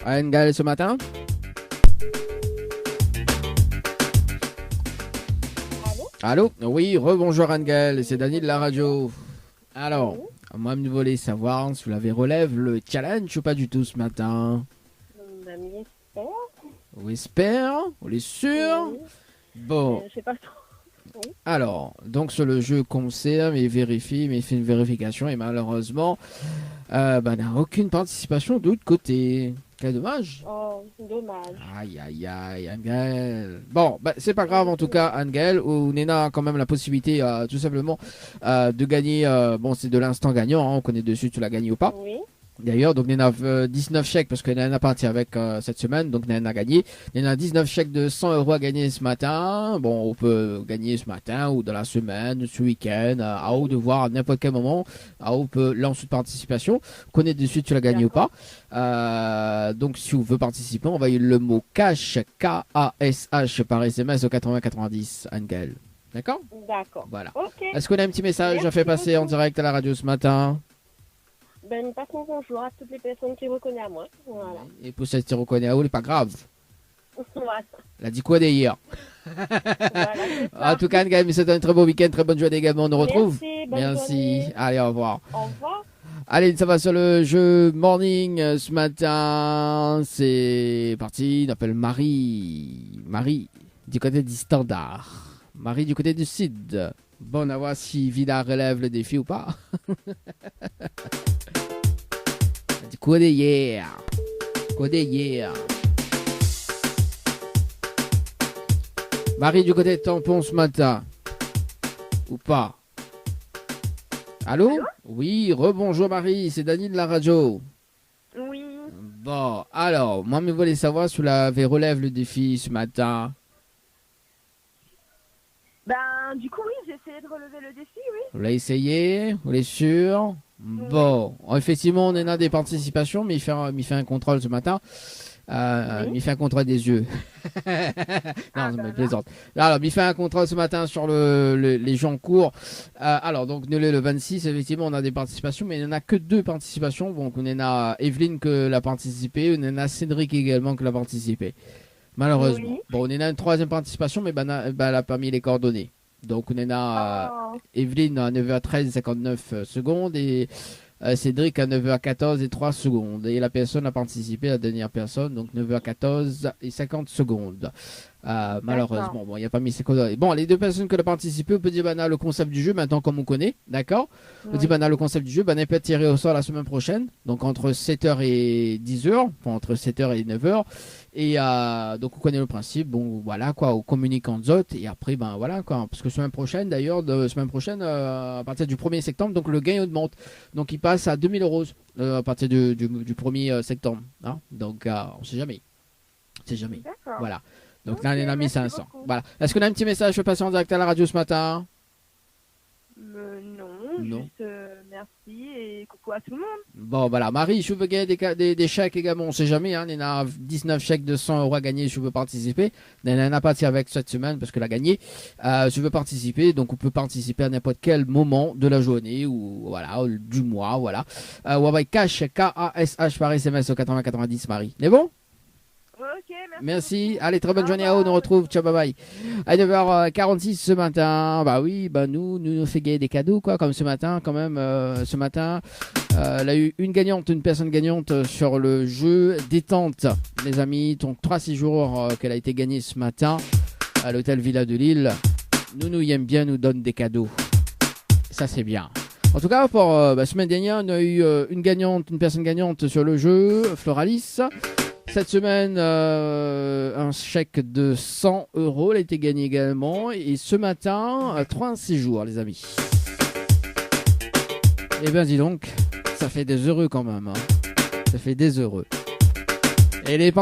Angel ce matin. Allô? Oui, rebonjour Angel, c'est Dany de la radio. Alors, moi je voulais savoir si vous l'avez relève le challenge ou pas du tout ce matin. On espère, on est sûr. Oui. Bon. Je sais pas trop. Oui. Alors, donc sur le jeu conserve et vérifie, mais il fait une vérification et malheureusement, n'a aucune participation de l'autre côté. Quel dommage. Oh, dommage. Aïe, aïe, aïe, Angel. Bon, c'est pas grave en tout cas, Angel. Ou Nena a quand même la possibilité, tout simplement, de gagner. C'est de l'instant gagnant. Hein, on connaît dessus, tu l'as gagné ou pas. Oui. D'ailleurs, donc Nena a 19 chèques parce que Nena parti avec cette semaine, donc Nena a gagné. Nena a 19 chèques de 100 € à gagner ce matin. Bon, on peut gagner ce matin ou dans la semaine, ce week-end, à haut de voir à n'importe quel moment. À haut, on peut lancer de participation. Connaître dessus, tu l'as gagné ou pas. Donc, si vous voulez participer, envoyez le mot cash, K-A-S-H par SMS au 80-90, Angel. D'accord? D'accord. Voilà. Okay. Est-ce qu'on a un petit message à faire passer en direct à la radio ce matin? Passe mon bonjour à toutes les personnes qui reconnaissent à moi. Voilà. Et pour celles qui reconnaissent à vous, c'est pas grave. Voilà. Elle a dit quoi d'ailleurs? Voilà, en tout cas, Angel, c'est un très beau week-end, très bonne journée également. On nous retrouve. Merci. Journée. Allez, au revoir. Au revoir. Allez, ça va sur le jeu morning ce matin. C'est parti. On appelle Marie. Marie, du côté du standard. Marie, du côté du sud. Bon, à voir si Vida relève le défi ou pas. Du coup, de hier. Marie, du côté de tampon ce matin. Ou pas? Allô? Oui, rebonjour Marie, c'est Dany de la radio. Oui. Bon, alors, moi, je voulais savoir si vous l'avez relève le défi ce matin. Du coup, oui, j'ai essayé de relever le défi, oui. Vous l'avez essayé? Vous êtes sûr? Bon, effectivement, on est dans des participations, mais il fait un contrôle ce matin. Il fait un contrôle des yeux. Non, je me plaisante. Alors, il fait un contrôle ce matin sur les gens courts. Alors, donc, nous, le 26, effectivement, on a des participations, mais il n'y en a que 2 participations. Donc, on en a Evelyne qui l'a participé, on en a Cédric également qui l'a participé. Malheureusement. Oui. Bon, on en a une 3e participation, mais elle n'a pas mis les coordonnées. Donc, on en a Evelyne à 9h13 et 59 secondes et Cédric à 9h14 et 3 secondes. Et la personne a participé, la dernière personne, donc 9h14 et 50 secondes. Malheureusement, bon, il n'y a pas mis ses coordonnées. Bon, les deux personnes qui ont participé, on peut dire le concept du jeu, maintenant comme on connaît, d'accord. On peut dire le concept du jeu, on peut tirer au sort la semaine prochaine, donc entre 7h et 10h, enfin, entre 7h et 9h. Et donc on connaît le principe, bon voilà quoi, on communique entre autres et après voilà quoi, parce que semaine prochaine d'ailleurs, à partir du 1er septembre, donc le gain augmente, donc il passe à 2000 euros à partir du 1er septembre, hein. Donc on sait jamais, voilà. Donc là on a mis 500. Voilà. Est-ce qu'on a un petit message à passer en direct à la radio ce matin? Non, juste merci et coucou à tout le monde. Bon, voilà, Marie, je veux gagner des chèques également, on sait jamais, hein, il y en a 19 chèques de 100 euros à gagner, je veux participer. Il n'y en a pas avec cette semaine parce que l'a gagné. Je veux participer, donc on peut participer à n'importe quel moment de la journée ou voilà, du mois, voilà. Ou avec cash, K-A-S-H par SMS au 80-90, Marie. C'est bon? Ok, merci. Allez, très bonne journée à vous. On nous retrouve. Ciao, bye bye. À 9h46 ce matin. Bah oui, nous fait gagner des cadeaux, quoi. Comme ce matin, quand même. Ce matin, elle a eu une personne gagnante sur le jeu détente. Les amis, donc 3 séjours qu'elle a été gagnée ce matin à l'hôtel Villa de Lille. Nous aime bien, nous donne des cadeaux. Ça, c'est bien. En tout cas, pour semaine dernière, on a eu une personne gagnante sur le jeu, Floralis. Cette semaine, un chèque de 100 euros a été gagné également. Et ce matin, 3 séjours, les amis. Eh bien, dis donc, ça fait des heureux quand même. Hein. Ça fait des heureux. Et les